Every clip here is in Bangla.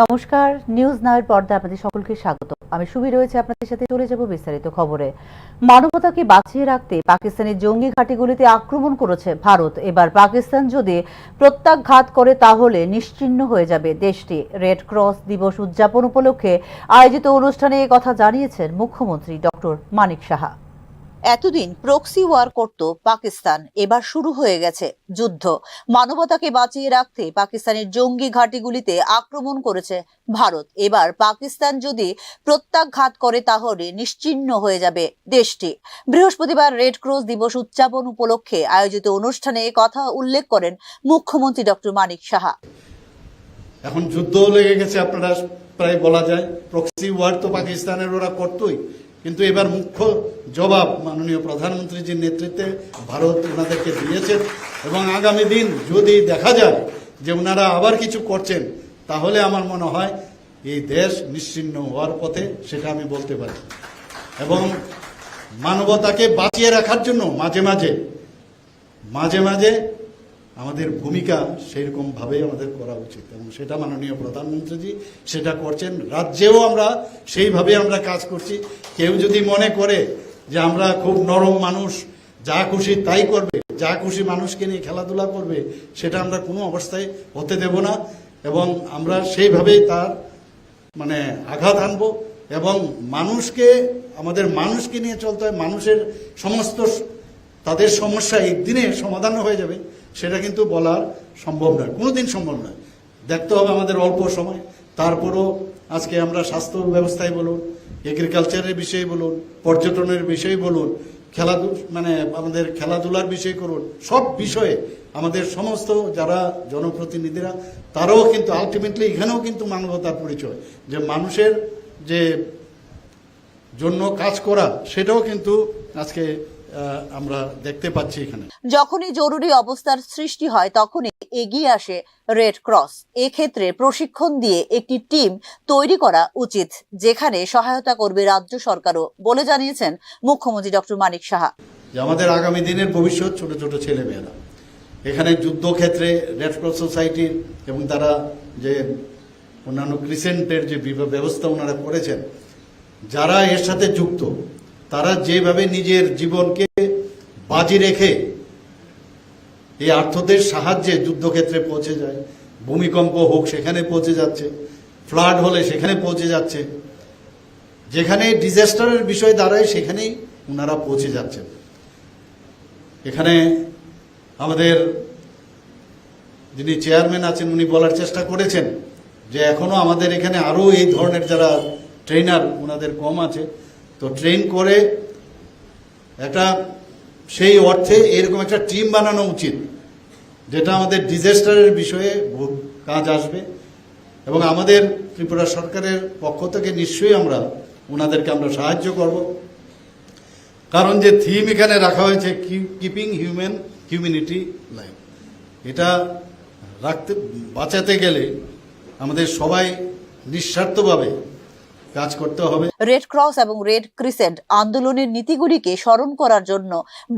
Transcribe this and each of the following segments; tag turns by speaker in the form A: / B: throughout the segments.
A: নমস্কার, নিউজ নাওয়ের পর্দায় আপনাদের সকলকে স্বাগত। আমি সুবি রয়েছে আপনাদের সাথে, চলে যাব বিস্তারিত খবরে। মানবতাকে বাঁচিয়ে রাখতে পাকিস্তানের জঙ্গি ঘাঁটিগুলিতে আক্রমণ করেছে ভারত। এবার পাকিস্তান যদি প্রত্যাঘাত করে তাহলে নিশ্চিহ্ন হয়ে যাবে দেশটি। রেড ক্রস দিবস উদযাপন উপলক্ষে আয়োজিত অনুষ্ঠানে এ কথা জানিয়েছেন মুখ্যমন্ত্রী ডক্টর মানিক সাহা। এতদিন প্রক্সি ওয়ার করত পাকিস্তান, এবার শুরু হয়ে গেছে যুদ্ধ। মানবতাকে বাঁচিয়ে রাখতে পাকিস্তানের জঙ্গি ঘাঁটিগুলিতে আক্রমণ করেছে ভারত। এবার পাকিস্তান যদি প্রত্যাঘাত করে তাহলে নিশ্চিহ্ন হয়ে যাবে দেশটি। বৃহস্পতিবার রেড ক্রস দিবস উদযাপন উপলক্ষে আয়োজিত অনুষ্ঠানে কথা উল্লেখ করেন মুখ্যমন্ত্রী ডক্টর মানিক সাহা।
B: এখন যুদ্ধ লেগে গেছে, আপনারা প্রায় বলা যায় প্রক্সি ওয়ার তো পাকিস্তানের ওরা করতোই, কিন্তু এবার মুখ্য জবাব মাননীয় প্রধানমন্ত্রীজির নেতৃত্বে ভারত ওনাদেরকে দিয়েছে। এবং আগামী দিন যদি দেখা যায় যে ওনারা আবার কিছু করছেন, তাহলে আমার মনে হয় এই দেশ নিশ্চিহ্ন হওয়ার পথে, সেটা আমি বলতে পারি। এবং মানবতাকে বাঁচিয়ে রাখার জন্য মাঝে মাঝে আমাদের ভূমিকা সেইরকম ভাবে আমাদের করা উচিত, এবং সেটা মাননীয় প্রধানমন্ত্রীজি সেটা করছেন। রাজ্যেও আমরা সেইভাবে আমরা কাজ করছি। কেউ যদি মনে করে যে আমরা খুব নরম মানুষ, যা খুশি তাই করবে, যা খুশি মানুষকে নিয়ে খেলাধুলা করবে, সেটা আমরা কোনো অবস্থায় হতে দেব না। এবং আমরা সেইভাবেই তার আঘাত আনবো। এবং আমাদের মানুষকে নিয়ে চলতে হয়। মানুষের সমস্ত তাদের সমস্যা একদিনে সমাধান হয়ে যাবে সেটা কিন্তু বলার সম্ভব নয়, কোনোদিন সম্ভব নয়। দেখতে হবে আমাদের অল্প সময়। তারপরও আজকে আমরা স্বাস্থ্য ব্যবস্থায় বলুন, এগ্রিকালচারের বিষয়ে বলুন, পর্যটনের বিষয়ে বলুন, আমাদের খেলাধুলার বিষয় করুন, সব বিষয়ে আমাদের সমস্ত যারা জনপ্রতিনিধিরা তারাও কিন্তু আলটিমেটলি এখানেও কিন্তু মানবতার পরিচয়, যে মানুষের যে জন্য কাজ করা, সেটাও কিন্তু আজকে আমরা দেখতে পাচ্ছি এখানে।
A: যখনই জরুরি অবস্থার সৃষ্টি হয় তখনই এগিয়ে আসে রেড ক্রস। এক্ষেত্রে প্রশিক্ষণ দিয়ে একটি টিম তৈরি করা উচিত, যেখানে সহায়তা করবে রাজ্য সরকারও, বলে জানিয়েছেন মুখ্যমন্ত্রী ডক্টর মানিক সাহা।
B: আমাদের আগামী দিনের ভবিষ্যৎ ছোট ছোট ছেলেমেয়েরা এখানে যুদ্ধক্ষেত্রে রেড ক্রস সোসাইটির এবং তারা যে অন্যান্য ক্রিসেন্টের যে ব্যবস্থা ওনারা করেছেন, যারা এর সাথে যুক্ত, তারা যেভাবে নিজের জীবনকে বাজি রেখে এই আর্থদের সাহায্যে যুদ্ধক্ষেত্রে পৌঁছে যায়, ভূমিকম্প হোক সেখানে পৌঁছে যাচ্ছে, ফ্লাড হলে সেখানে পৌঁছে যাচ্ছে, যেখানে ডিজাস্টারের বিষয় দাঁড়ায় সেখানেই ওনারা পৌঁছে যাচ্ছেন। এখানে আমাদের যিনি চেয়ারম্যান আছেন উনি বলার চেষ্টা করেছেন যে এখনো আমাদের এখানে আরও এই ধরনের যারা ট্রেনার ওনাদের কম আছে, তো ট্রেন করে একটা সেই অর্থে এরকম একটা টিম বানানো উচিত, যেটা আমাদের ডিজাস্টারের বিষয়ে কাজ আসবে। এবং আমাদের ত্রিপুরা সরকারের পক্ষ থেকে নিশ্চয়ই ওনাদেরকে আমরা সাহায্য করব। কারণ যে থিম এখানে রাখা হয়েছে, কিপিং হিউম্যানিটি লাইফ, এটা বাঁচাতে গেলে আমাদের সবাই নিঃস্বার্থভাবে কাজ করতে হবে।
A: রেড ক্রস এবং রেড ক্রিসেন্ট আন্দোলনের নীতিগুলিকে স্মরণ করার জন্য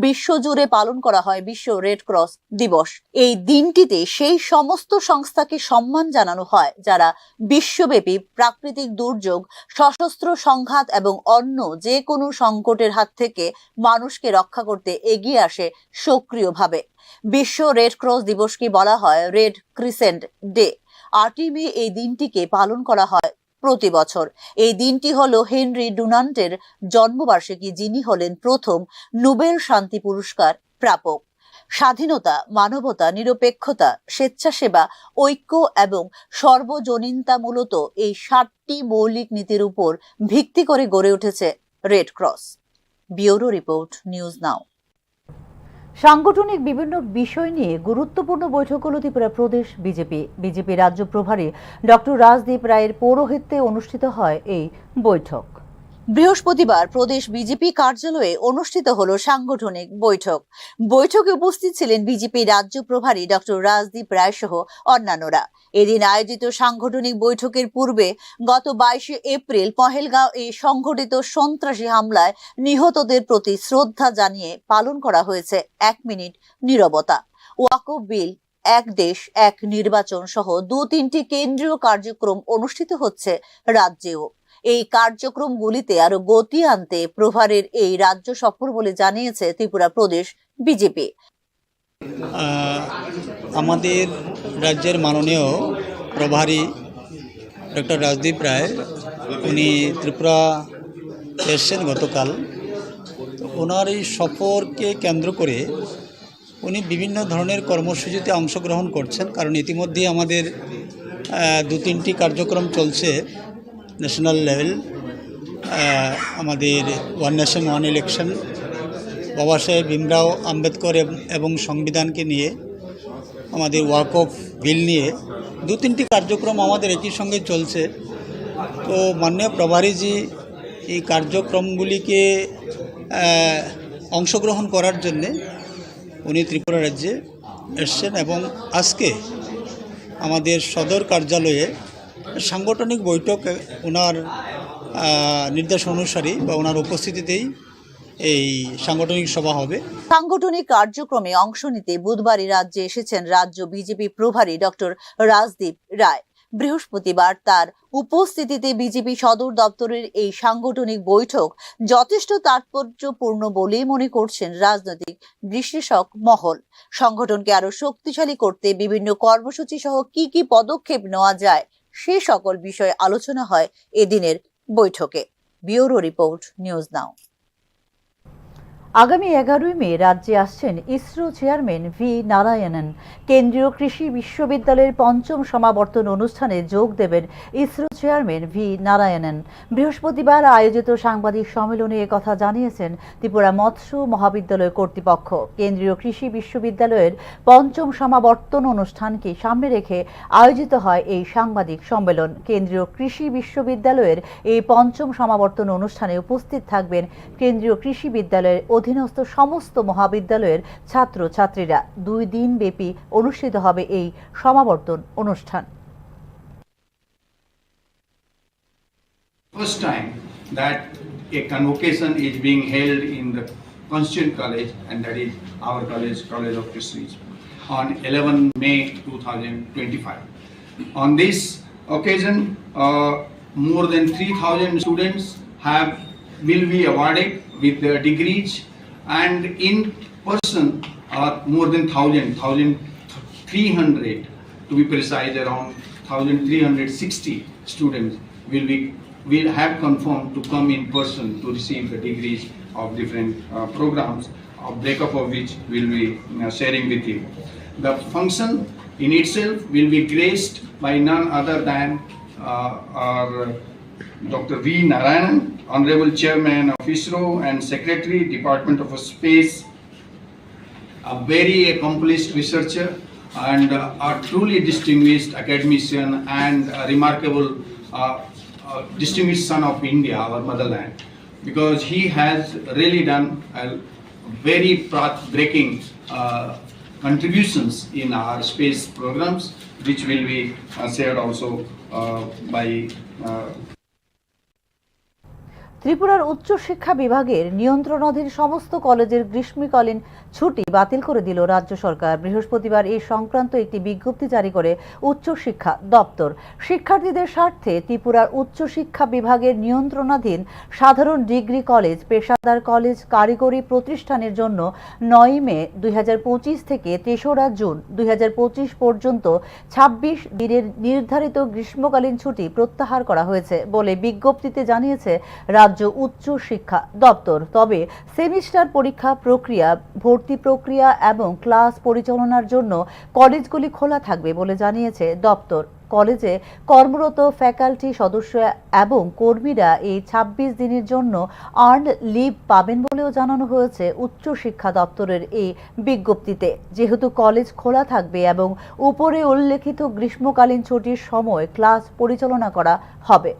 A: বিশ্বজুড়ে পালন করা হয় বিশ্ব রেড ক্রস দিবস। এই দিনটিতে সেই সমস্ত সংস্থাকে সম্মান জানানো হয় যারা বিশ্বব্যাপী প্রাকৃতিক দুর্যোগ, সশস্ত্র সংঘাত এবং অন্য যে কোনো সংকটের হাত থেকে মানুষকে রক্ষা করতে এগিয়ে আসে সক্রিয়ভাবে। বিশ্ব রেড ক্রস দিবসকে বলা হয় রেড ক্রিসেন্ট ডে। 8ই মে এই দিনটিকে পালন করা হয় প্রতি বছর। এই দিনটি হলো হেনরি ডুনান্টের জন্মবার্ষিকী, যিনি হলেন প্রথম নোবেল শান্তি পুরস্কার প্রাপক। স্বাধীনতা, মানবতা, নিরপেক্ষতা, স্বেচ্ছাসেবা, ঐক্য এবং সর্বজনীনতা মূলত এই 7টি মৌলিক নীতির উপর ভিত্তি করে গড়ে উঠেছে red cross. Bureau report, news now. সাংগঠনিক বিভিন্ন বিষয় নিয়ে গুরুত্বপূর্ণ বৈঠক হল ত্রিপুরা প্রদেশ বিজেপি রাজ্য প্রভারী ডক্টর রাজদীপ রায়ের পৌরোহিত্যে অনুষ্ঠিত হয় এই বৈঠক। বৃহস্পতিবার প্রদেশ বিজেপি কার্যালয়ে অনুষ্ঠিত হলো সাংগঠনিক বৈঠক। বৈঠকে উপস্থিত ছিলেন বিজেপি রাজ্য প্রভারী ডক্টর রাজদীপ রায় সহ অন্যান্যরা। এদিন আয়োজিত সাংগঠনিক বৈঠকের পূর্বে গত 22 এপ্রিল পহেলগাঁও এই সংঘটিত সন্ত্রাসী হামলায় নিহতদের প্রতি শ্রদ্ধা জানিয়ে পালন করা হয়েছে 1 মিনিট নীরবতা। ওয়াকফ বিল এক দেশ এক নির্বাচন সহ 2-3টি কেন্দ্রীয় কার্যক্রম অনুষ্ঠিত হচ্ছে রাজ্যেও। এই কার্যক্রমগুলিতে আরো গতি আনতে প্রভারের এই রাজ্য সফর বলে জানিয়েছে ত্রিপুরা প্রদেশ বিজেপি।
C: আমাদের রাজ্যের মাননীয় প্রভারী ডক্টর রাজদীপ রায় উনি ত্রিপুরা এসেছেন গতকাল। ওনার এই সফরকে কেন্দ্র করে উনি বিভিন্ন ধরনের কর্মসূচিতে অংশগ্রহণ করছেন, কারণ ইতিমধ্যে আমাদের 2-3টি কার্যক্রম চলছে ন্যাশনাল লেভেল। আমাদের ওয়ান নেশন ওয়ান ইলেকশন, বাবা সাহেব ভীমরাও আম্বেদকর এবং সংবিধানকে নিয়ে, আমাদের ওয়াক অফ বিল নিয়ে 2-3টি কার্যক্রম আমাদের একই সঙ্গে চলছে। তো মাননীয় প্রভারীজি এই কার্যক্রমগুলিকে অংশগ্রহণ করার জন্যে উনি ত্রিপুরা রাজ্যে এসছেন এবং আজকে আমাদের সদর কার্যালয়ে সাংগঠনিক বৈঠক ওনার নির্দেশ অনুসারে বা ওনার উপস্থিতিতেই এই সাংগঠনিক সভা হবে।
A: সাংগঠনিক কার্যক্রমে অংশ নিতে বুধবারই রাজ্যে এসেছেন রাজ্য বিজেপি প্রভারী ডক্টর রাজদীপ রায়। বৃহস্পতিবার তার উপস্থিতিতে বিজেপি সদর দপ্তরের এই সাংগঠনিক বৈঠক যথেষ্ট তাৎপর্যপূর্ণ বলে মনে করছেন রাজনৈতিক বিশ্লেষক মহল। সংগঠনকে আরো শক্তিশালী করতে বিভিন্ন কর্মসূচি সহ কি পদক্ষেপ নেওয়া যায় সে সকল বিষয়ে আলোচনা হয় এদিনের বৈঠকে। Bureau report, news now. আগামী 11ই মে রাজ্যে আসছেন ইসরো চেয়ারম্যান ভি নারায়ণন। কেন্দ্রীয় কৃষি বিশ্ববিদ্যালয়ের 5ম সমাবর্তন অনুষ্ঠানে যোগ দেবেন ইসরো চেয়ারম্যান ভি নারায়ণন। বৃহস্পতিবার আয়োজিত সাংবাদিক সম্মেলনে একথা জানিয়েছেন ত্রিপুরা মৎস্য মহাবিদ্যালয় কর্তৃপক্ষ। কেন্দ্রীয় কৃষি বিশ্ববিদ্যালয়ের 5ম সমাবর্তন অনুষ্ঠানকে সামনে রেখে আয়োজিত হয় এই সাংবাদিক সম্মেলন। কেন্দ্রীয় কৃষি বিশ্ববিদ্যালয়ের এই 5ম সমাবর্তন অনুষ্ঠানে উপস্থিত থাকবেন কেন্দ্রীয় কৃষি বিদ্যালয়ের অধীনস্থ সমস্ত মহাবিদ্যালয়ের ছাত্রছাত্রীরা। 2 দিন ব্যাপী অনুষ্ঠিত হবে এই সমাবর্তন অনুষ্ঠান।
D: First time that a convocation is being held in the Constituent College, and that is our college, College of Fisheries, on 11 May 2025. On this occasion, more than 3,000 students will be awarded with their degrees, and in person more than 1,300 to be precise, around 1,360 students will have confirmed to come in person to receive the degrees of different programs, a breakup of which we'll be sharing with you. The function in itself will be graced by none other than our Dr. V. Narayanan, Honorable Chairman of ISRO and Secretary, Department of Space, a very accomplished researcher and a truly distinguished academician and a remarkable distinguished son of India, our motherland, because he has really done a very path-breaking contributions in our space programs, which will be shared also by
A: ত্রিপুরার উচ্চ শিক্ষা বিভাগের নিয়ন্ত্রণাধীন সমস্ত কলেজের গ্রীষ্মকালীন ছুটি বাতিল করে দিল রাজ্য সরকার। বৃহস্পতিবার এই সংক্রান্ত একটি বিজ্ঞপ্তি জারি করে উচ্চ শিক্ষা দপ্তর। শিক্ষার্থীদের স্বার্থে ত্রিপুরার উচ্চ শিক্ষা বিভাগের নিয়ন্ত্রণাধীন সাধারণ ডিগ্রি কলেজ, পেশাদার কলেজ, কারিগরি প্রতিষ্ঠানের জন্য 9 মে 2025 থেকে 3রা জুন 2025 পর্যন্ত 26 দিনের নির্ধারিত গ্রীষ্মকালীন ছুটি প্রত্যাহার করা হয়েছে বলে বিজ্ঞপ্তিতে জানিয়েছে রাজ্য উচ্চ শিক্ষা দপ্তর। তবে সেমিস্টার পরীক্ষা প্রক্রিয়া, ভর্তি প্রক্রিয়া এবং ক্লাস পরিচালনার জন্য কলেজগুলি খোলা থাকবে বলে জানিয়েছে দপ্তর। কলেজে কর্মরত ফ্যাকাল্টি সদস্য এবং কর্মীরা এই 26 দিনের জন্য আর্নড লিভ পাবেন বলেও জানানো হয়েছে উচ্চ শিক্ষা দপ্তরের এই বিজ্ঞপ্তিতে। যেহেতু কলেজ খোলা থাকবে এবং উপরে উল্লেখিত গ্রীষ্মকালীন ছুটির সময় ক্লাস পরিচালনা করা হবে।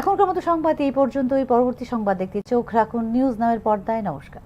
A: এখনকার মতো সংবাদ এই পর্যন্তই। পরবর্তী সংবাদ দেখতে চোখ রাখুন নিউজ নাওয়ের পর্দায়। নমস্কার।